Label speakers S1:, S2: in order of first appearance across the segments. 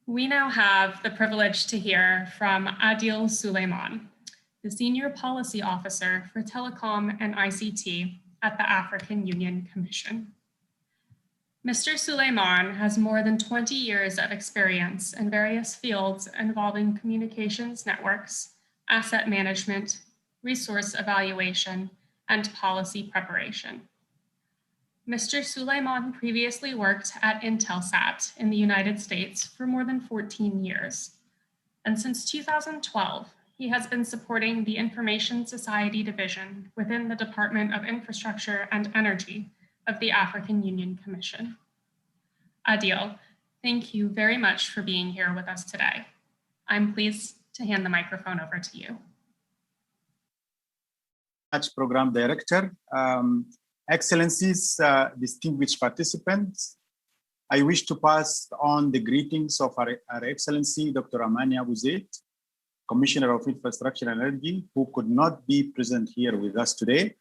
S1: We now have the privilege to hear from Adil Sulieman, the Senior Policy Officer for Telecom and ICT at the African Union Commission. Mr. Sulieman has more than 20 years of experience in various fields involving communications networks, asset management, resource evaluation, and policy preparation. Mr. Sulieman previously worked at Intelsat in the United States for more than 14 years. And since 2012, he has been supporting the Information Society Division within the Department of Infrastructure and Energy of the African Union Commission. Adil, thank you very much for being here with us today. I'm pleased to hand the microphone over to you.
S2: Program Director, Excellencies, distinguished participants, I wish to pass on the greetings of our Excellency, Dr. Amania Bouzid, Commissioner of Infrastructure and Energy, who could not be present here with us today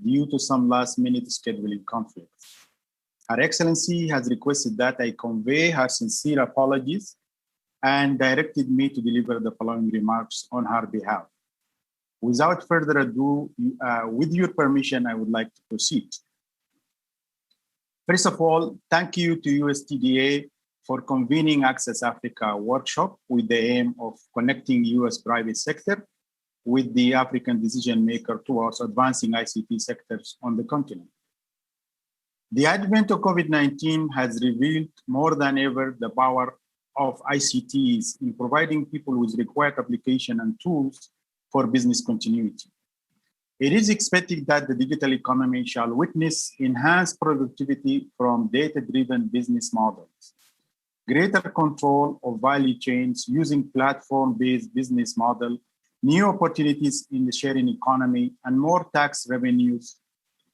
S2: due to some last-minute scheduling conflicts. Her Excellency has requested that I convey her sincere apologies and directed me to deliver the following remarks on her behalf. Without further ado, with your permission, I would like to proceed. First of all, thank you to USTDA for convening Access Africa workshop with the aim of connecting US private sector with the African decision maker towards advancing ICT sectors on the continent. The advent of COVID-19 has revealed more than ever the power of ICTs in providing people with required application and tools for business continuity. It is expected that the digital economy shall witness enhanced productivity from data-driven business models, greater control of value chains using platform-based business model, new opportunities in the sharing economy, and more tax revenues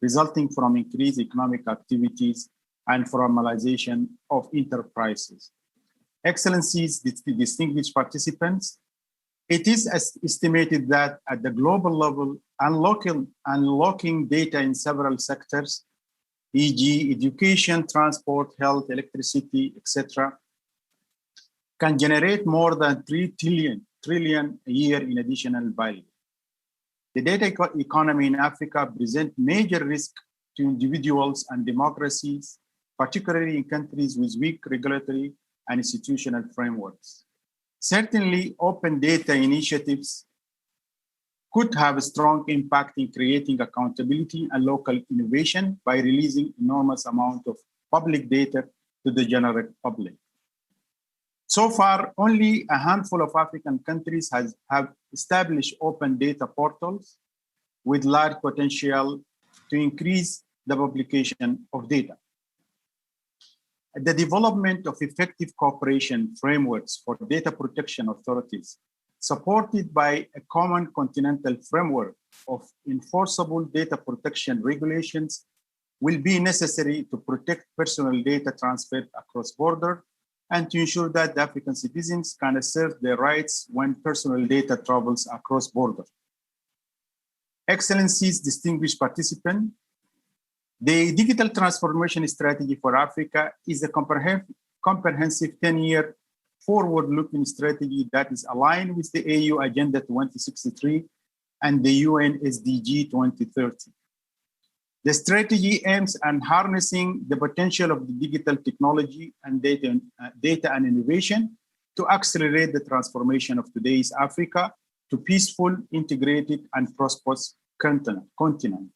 S2: resulting from increased economic activities and formalization of enterprises. Excellencies, distinguished participants, it is estimated that at the global level, unlocking data in several sectors, e.g. education, transport, health, electricity, etc., can generate more than 3 trillion a year in additional value. The data economy in Africa presents major risk to individuals and democracies, particularly in countries with weak regulatory and institutional frameworks. Certainly, open data initiatives could have a strong impact in creating accountability and local innovation by releasing enormous amount of public data to the general public. So far, only a handful of African countries have established open data portals with large potential to increase the publication of data. The development of effective cooperation frameworks for data protection authorities, supported by a common continental framework of enforceable data protection regulations, will be necessary to protect personal data transferred across borders and to ensure that the African citizens can assert their rights when personal data travels across borders. Excellencies, distinguished participants, the digital transformation strategy for Africa is a comprehensive 10-year forward-looking strategy that is aligned with the AU Agenda 2063 and the UN SDG 2030. The strategy aims at harnessing the potential of the digital technology and data and innovation to accelerate the transformation of today's Africa to peaceful, integrated, and prosperous continent.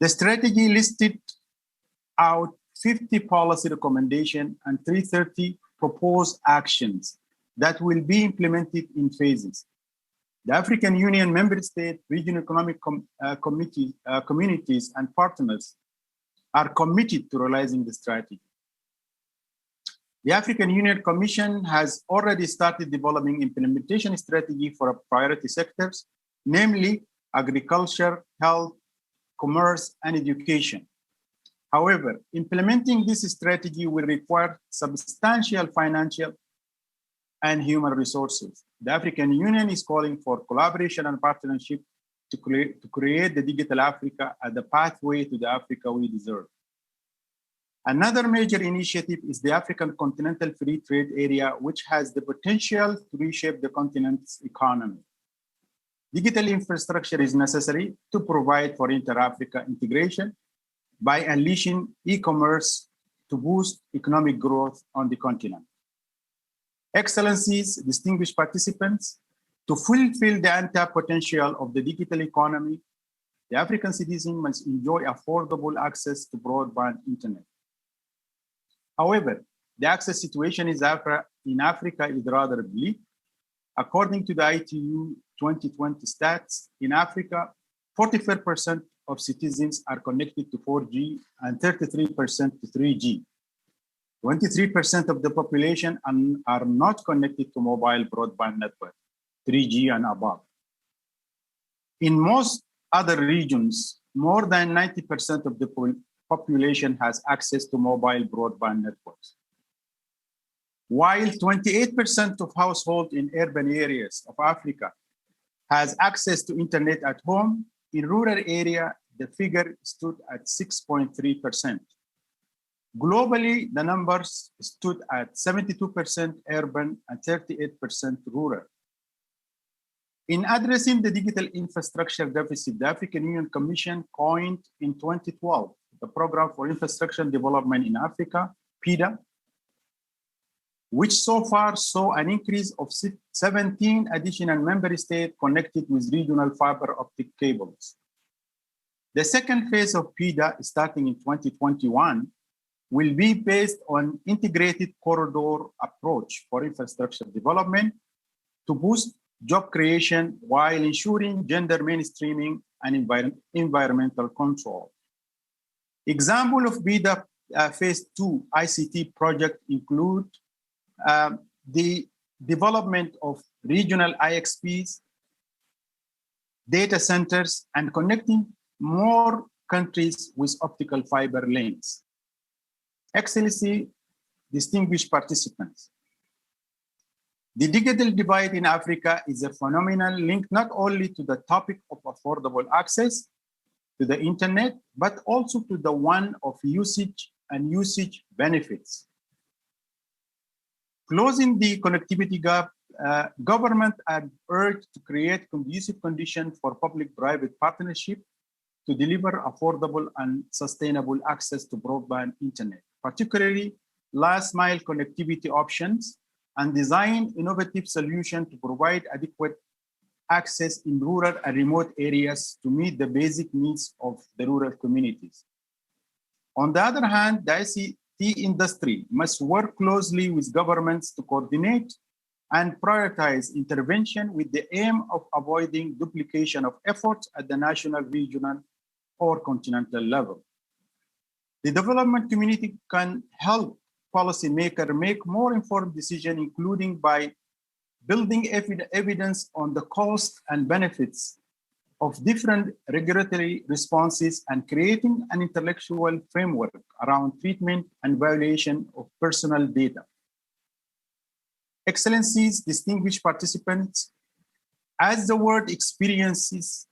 S2: The strategy listed out 50 policy recommendations and 330 proposed actions that will be implemented in phases. The African Union member state, regional economic communities, and partners are committed to realizing the strategy. The African Union Commission has already started developing implementation strategy for priority sectors, namely agriculture, health, commerce, and education. However, implementing this strategy will require substantial financial and human resources. The African Union is calling for collaboration and partnership to create the digital Africa as the pathway to the Africa we deserve. Another major initiative is the African Continental Free Trade Area, which has the potential to reshape the continent's economy. Digital infrastructure is necessary to provide for inter-Africa integration by unleashing e-commerce to boost economic growth on the continent. Excellencies, distinguished participants, to fulfill the untapped potential of the digital economy, the African citizen must enjoy affordable access to broadband internet. However, the access situation in Africa is rather bleak. According to the ITU 2020 stats, in Africa, 44% of citizens are connected to 4G and 33% to 3G. 23% of the population are not connected to mobile broadband network, 3G and above. In most other regions, more than 90% of the population has access to mobile broadband networks. While 28% of households in urban areas of Africa has access to internet at home, in rural area, the figure stood at 6.3%. Globally, the numbers stood at 72% urban and 38% rural. In addressing the digital infrastructure deficit, the African Union Commission coined in 2012 the Program for Infrastructure Development in Africa, PIDA, which so far saw an increase of 17 additional member states connected with regional fiber optic cables. The second phase of PIDA, starting in 2021, will be based on integrated corridor approach for infrastructure development to boost job creation while ensuring gender mainstreaming and environmental control. Example of PIDA Phase 2 ICT project include the development of regional IXPs, data centers, and connecting more countries with optical fiber links. Excellency, distinguished participants, the digital divide in Africa is a phenomenon linked not only to the topic of affordable access to the internet, but also to the one of usage and usage benefits. Closing the connectivity gap, government are urged to create conducive conditions for public-private partnership to deliver affordable and sustainable access to broadband internet, particularly last-mile connectivity options, and design innovative solutions to provide adequate access in rural and remote areas to meet the basic needs of the rural communities. On the other hand, the ICT industry must work closely with governments to coordinate and prioritize intervention with the aim of avoiding duplication of efforts at the national, regional, or continental level. The development community can help policymakers make more informed decisions, including by building evidence on the costs and benefits of different regulatory responses and creating an intellectual framework around treatment and violation of personal data. Excellencies, distinguished participants, as the world experiences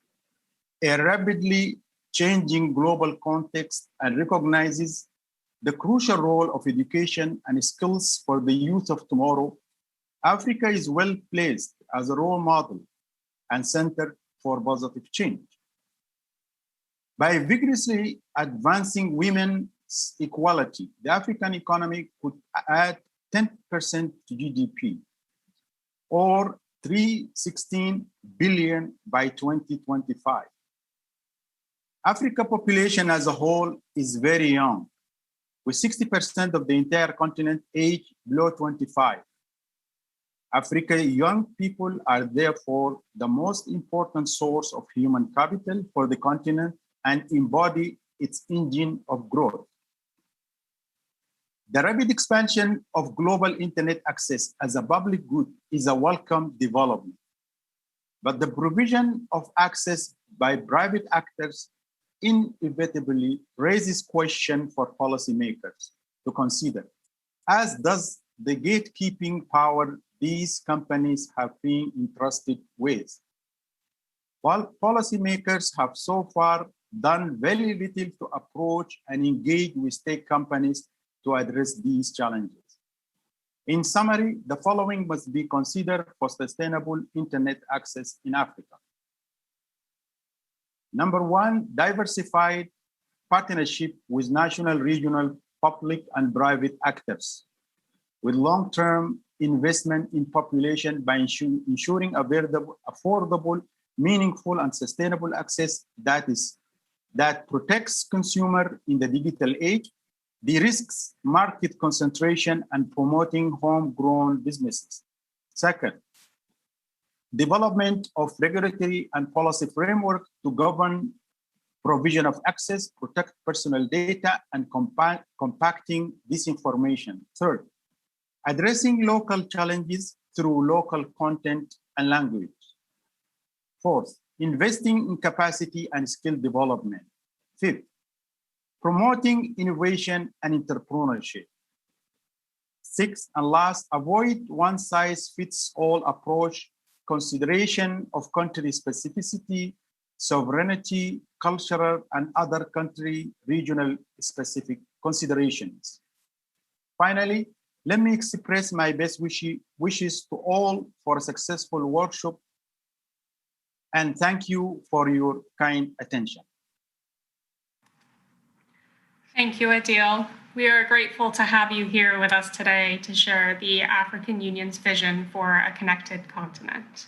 S2: a rapidly changing global context and recognizes the crucial role of education and skills for the youth of tomorrow, Africa is well placed as a role model and center for positive change. By vigorously advancing women's equality, the African economy could add 10% to GDP, or $316 billion by 2025. Africa population as a whole is very young, with 60% of the entire continent aged below 25. African young people are therefore the most important source of human capital for the continent and embody its engine of growth. The rapid expansion of global internet access as a public good is a welcome development, but the provision of access by private actors inevitably raises questions for policymakers to consider, as does the gatekeeping power these companies have been entrusted with. While policymakers have so far done very little to approach and engage with tech companies to address these challenges. In summary, the following must be considered for sustainable internet access in Africa. Number one, diversified partnership with national, regional, public, and private actors with long-term investment in population by ensuring affordable, meaningful, and sustainable access that protects consumer in the digital age, de-risks market concentration, and promoting homegrown businesses. Second, development of regulatory and policy framework to govern provision of access, protect personal data, and compacting disinformation. Third, addressing local challenges through local content and language. Fourth, investing in capacity and skill development. Fifth, promoting innovation and entrepreneurship. Sixth and last, avoid one-size-fits-all approach, consideration of country specificity, sovereignty, cultural, and other country regional specific considerations. Finally, let me express my best wishes to all for a successful workshop, and thank you for your kind attention.
S1: Thank you, Adil. We are grateful to have you here with us today to share the African Union's vision for a connected continent.